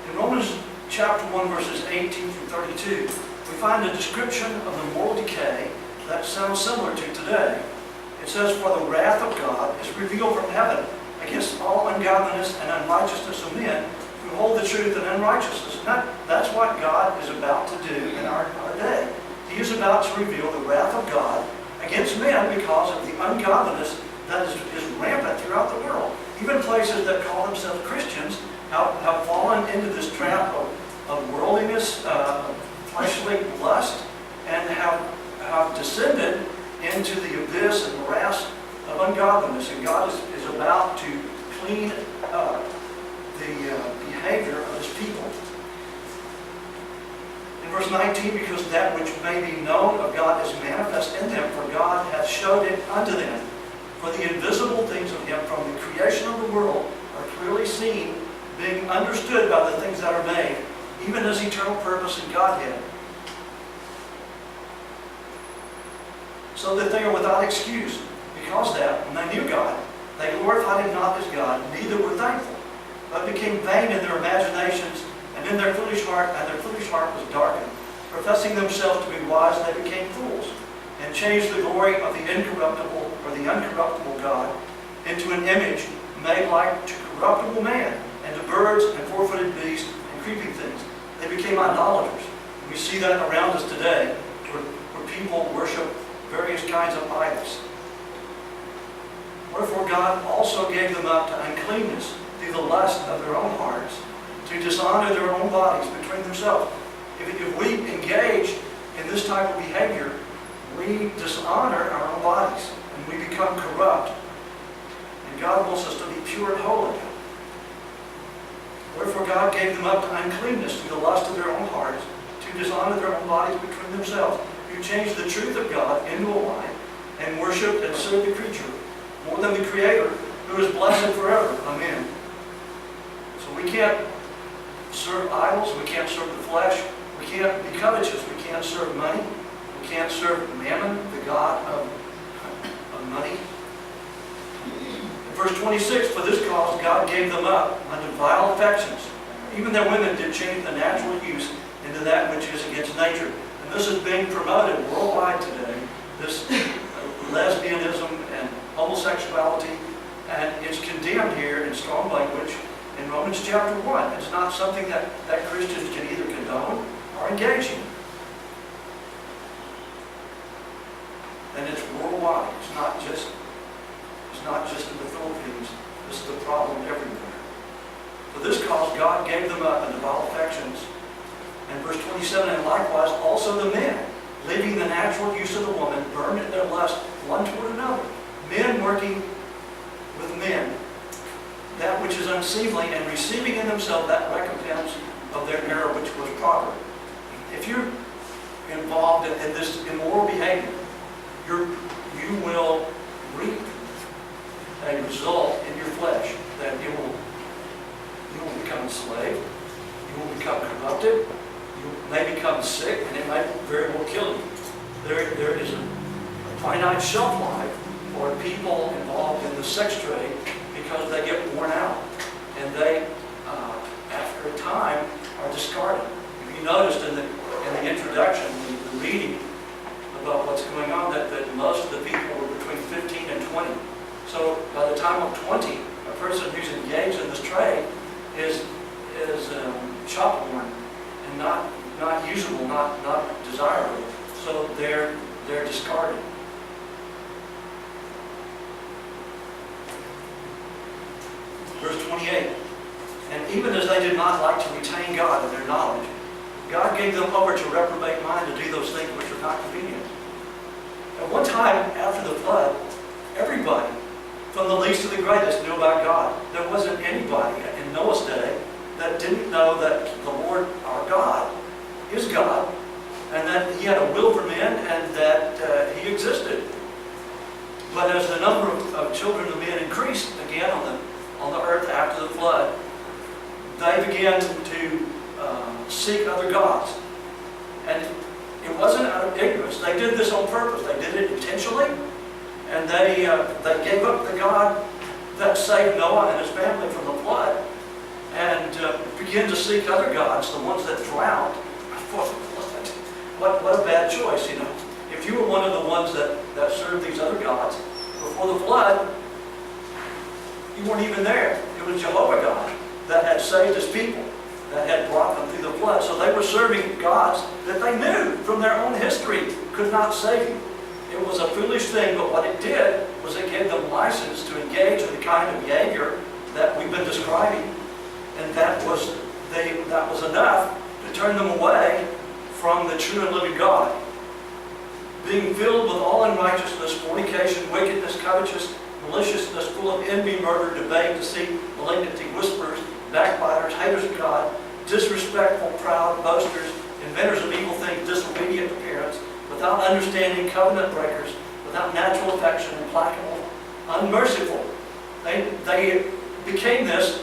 In Romans chapter 1, verses 18 through 32, we find a description of the moral decay that sounds similar to today. It says, "For the wrath of God is revealed from heaven against all ungodliness and unrighteousness of men who hold the truth in unrighteousness." And that's what God is about to do in our day. He is about to reveal the wrath of God against men because of the ungodliness that is rampant throughout the world. Even places that call themselves Christians have fallen into this trap of worldliness, fleshly lust, and have descended into the abyss and morass of ungodliness. And God is about to clean up the behavior of His people. In verse 19, "Because that which may be known of God is manifest in them, for God hath showed it unto them. For the invisible things of Him from the creation of the world are clearly seen, being understood by the things that are made, even His eternal purpose in Godhead, so that they are without excuse. Because that, when they knew God, they glorified Him not as God, neither were thankful, but became vain in their imaginations, and in their foolish heart was darkened. Professing themselves to be wise, they became fools, and changed the glory of the incorruptible or the uncorruptible God into an image made like to corruptible man, and to birds and four-footed beasts and creeping things. They became idolaters." We see that around us today, where people worship various kinds of idols. "Wherefore God also gave them up to uncleanness through the lust of their own hearts, to dishonor their own bodies between themselves." If we engage in this type of behavior, we dishonor our own bodies, and we become corrupt. And God wants us to be pure and holy. "Wherefore God gave them up to uncleanness through the lust of their own hearts, to dishonor their own bodies between themselves, who changed the truth of God into a lie, and worshipped and served the creature more than the Creator, who is blessed forever. Amen." So we can't serve idols, we can't serve the flesh, we can't be covetous, we can't serve money, we can't serve mammon, the god of money. In verse 26, "For this cause God gave them up unto vile affections." Even their women did change the natural use into that which is against nature. And this is being promoted worldwide today, this lesbianism and homosexuality, and it's condemned here in strong language in Romans chapter 1. It's not something that Christians can either condone or engage in. And it's worldwide. It's not just in the Philippines. This is the problem everywhere. For this cause God gave them up unto vile affections. And verse 27, "And likewise also the men, leaving the natural use of the woman, burned in their lust one toward another." Men working with men, that which is unseemly, and receiving in themselves that recompense of their error which was proper. If you're involved in this immoral behavior, you will reap a result in your flesh, that you will become enslaved, you will become corrupted, you may become sick, and it may very well kill you. There is a finite shelf life for people involved in the sex trade, because they get worn out, and they, after a time, are discarded. If you noticed in the introduction, the reading about what's going on, that most of the people were between 15 and 20. So by the time of 20, a person who's engaged in this trade is shop worn and not usable, not desirable. So they're discarded. Verse 28, "And even as they did not like to retain God in their knowledge, God gave them over to reprobate mind to do those things which are not convenient." At one time after the flood, everybody, from the least to the greatest, knew about God. There wasn't anybody in Noah's day that didn't know that the Lord our God is God, and that He had a will for men, and that He existed. But as the number of children of men increased again on the earth after the flood, they began to seek other gods. And it wasn't out of ignorance. They did this on purpose. They did it intentionally, and they gave up the God that saved Noah and his family from the flood, and begin to seek other gods, the ones that drowned before the flood. What a bad choice, you know. If you were one of the ones that served these other gods before the flood, you weren't even there. It was Jehovah God that had saved his people, that had brought them through the flood. So they were serving gods that they knew from their own history could not save you. It was a foolish thing, but what it did was it gave them license to engage in the kind of behavior that we've been describing. And that was enough to turn them away from the true and living God. Being filled with all unrighteousness, fornication, wickedness, covetousness, maliciousness, full of envy, murder, debate, deceit, malignity, whisperers, backbiters, haters of God, disrespectful, proud, boasters, inventors of evil things, disobedient to parents, without understanding, covenant breakers, without natural affection, implacable, unmerciful. They became this